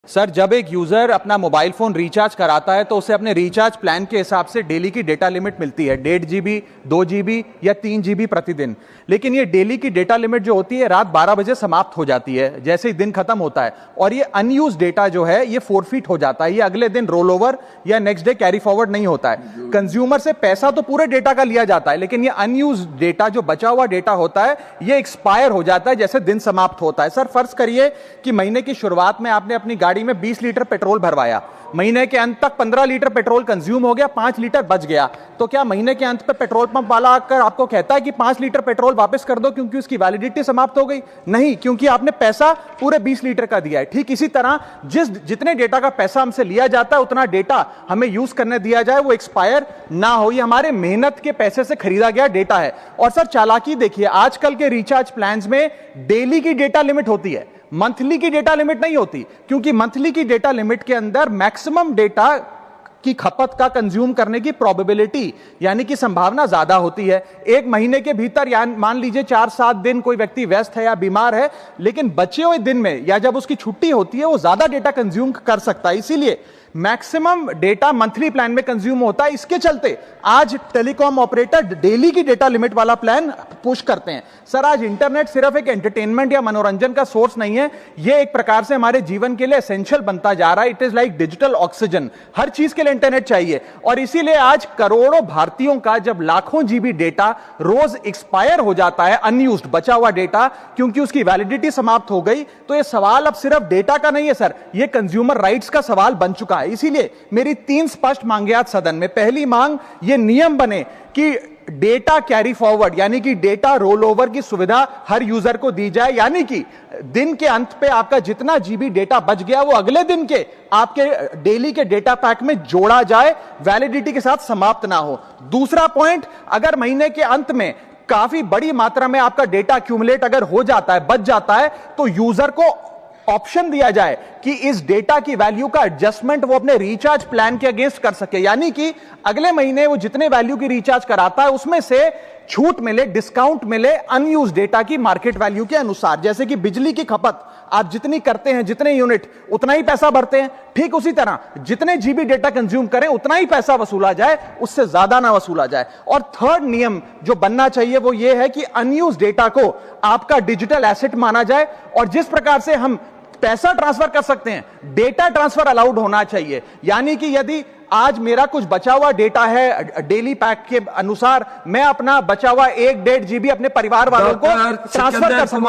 Sir, जब एक user अपना मोबाइल फोन रिचार्ज कराता है तो उसे अपने रिचार्ज प्लान के हिसाब से डेली की डेटा लिमिट मिलती है, 1.5 GB, 2 GB या 3 GB प्रतिदिन। लेकिन ये डेली की डेटा लिमिट जो होती है रात 12 बजे समाप्त हो जाती है जैसे ही दिन खत्म होता है, और ये अनयूज डेटा जो है ये फोरफिट हो जाता है, ये अगले दिन रोल ओवर या नेक्स्ट डे कैरी फॉरवर्ड नहीं होता है। कंज्यूमर से पैसा तो पूरे डेटा का लिया जाता है, लेकिन ये अनयूज डेटा, जो बचा हुआ डेटा होता है, ये एक्सपायर हो जाता है जैसे दिन समाप्त होता है। सर, फर्ज करिए कि महीने की शुरुआत में आपने अपनी गाड़ी में 20 लीटर पेट्रोल भरवाया, महीने के अंत तक 15 लीटर पेट्रोल कंज्यूम हो गया, 5 लीटर बच गया, तो क्या महीने के अंत पे पेट्रोल पंप वाला आकर आपको कहता है कि 5 लीटर पेट्रोल वापस कर दो क्योंकि उसकी वैलिडिटी समाप्त हो गई? नहीं, क्योंकि आपने पैसा पूरे 20 लीटर का दिया है। ठीक इसी तरह जितने डेटा का पैसा हमसे लिया जाता है उतना डेटा हमें यूज करने दिया जाए, वो एक्सपायर ना हो। ये हमारे मेहनत के पैसे से खरीदा गया डेटा है। और सर, चालाकी देखिए, आजकल के रिचार्ज प्लान्स में डेली की डेटा लिमिट होती है, मंथली की डेटा लिमिट नहीं होती, क्योंकि मंथली की डेटा लिमिट के अंदर मैक्सिमम डेटा की खपत का कंज्यूम करने की प्रोबेबिलिटी यानी कि संभावना ज्यादा होती है। एक महीने के भीतर या मान लीजिए 4-7 दिन कोई व्यक्ति व्यस्त है या बीमार है, लेकिन बचे हुए दिन में या जब उसकी छुट्टी होती है वो ज्यादा डेटा कंज्यूम कर सकता है, इसीलिए मैक्सिमम डेटा मंथली प्लान में कंज्यूम होता है। इसके चलते आज टेलीकॉम ऑपरेटर डेली की डेटा लिमिट वाला प्लान पुश करते हैं। सर, आज इंटरनेट सिर्फ एक एंटरटेनमेंट या मनोरंजन का सोर्स नहीं है, यह एक प्रकार से हमारे जीवन के लिए एसेंशियल बनता जा रहा है। It is like digital oxygen, हर चीज के लिए इंटरनेट चाहिए। और इसीलिए आज करोड़ों भारतीयों का जब लाखों जीबी डेटा रोज एक्सपायर हो जाता है, अनयूज्ड बचा हुआ डेटा, क्योंकि उसकी वैलिडिटी समाप्त हो गई, तो यह सवाल अब सिर्फ डेटा का नहीं है सर, यह कंज्यूमर राइट्स का सवाल बन चुका है। इसीलिए मेरी 3 स्पष्ट मांगे आज सदन में। पहली मांग, यह नियम बने कि डेटा कैरी फॉरवर्ड यानी कि डेटा रोल ओवर की सुविधा हर यूजर को दी जाए, यानी कि दिन के अंत पे आपका जितना जीबी डेटा बच गया वो अगले दिन के आपके डेली के डेटा पैक में जोड़ा जाए, वैलिडिटी के साथ समाप्त ना हो। दूसरा पॉइंट, अगर महीने के अंत में काफी बड़ी मात्रा में आपका डेटा एक्यूमुलेट अगर हो जाता है, बच जाता है, तो यूजर को ऑप्शन दिया जाए कि इस डेटा की वैल्यू का एडजस्टमेंट वो अपने रिचार्ज प्लान के अगेंस्ट कर सके, यानी कि अगले महीने वो जितने वैल्यू की रिचार्ज कराता है उसमें से छूट मिले, डिस्काउंट मिले अनयूज डेटा की मार्केट वैल्यू के अनुसार। जैसे कि बिजली की खपत आप जितनी करते हैं, जितने यूनिट, उतना ही पैसा भरते हैं, ठीक उसी तरह जितने जीबी डेटा कंज्यूम करें उतना ही पैसा वसूला जाए, उससे ज्यादा ना वसूला जाए। और थर्ड नियम जो बनना चाहिए वो ये है कि अनयूज डेटा को आपका डिजिटल एसेट माना जाए, और जिस प्रकार से हम पैसा ट्रांसफर कर सकते हैं, डेटा ट्रांसफर अलाउड होना चाहिए। यानी कि यदि आज मेरा कुछ बचा हुआ डेटा है डेली पैक के अनुसार, मैं अपना बचा हुआ 1-1.5 GB अपने परिवार वालों को ट्रांसफर कर सकूं।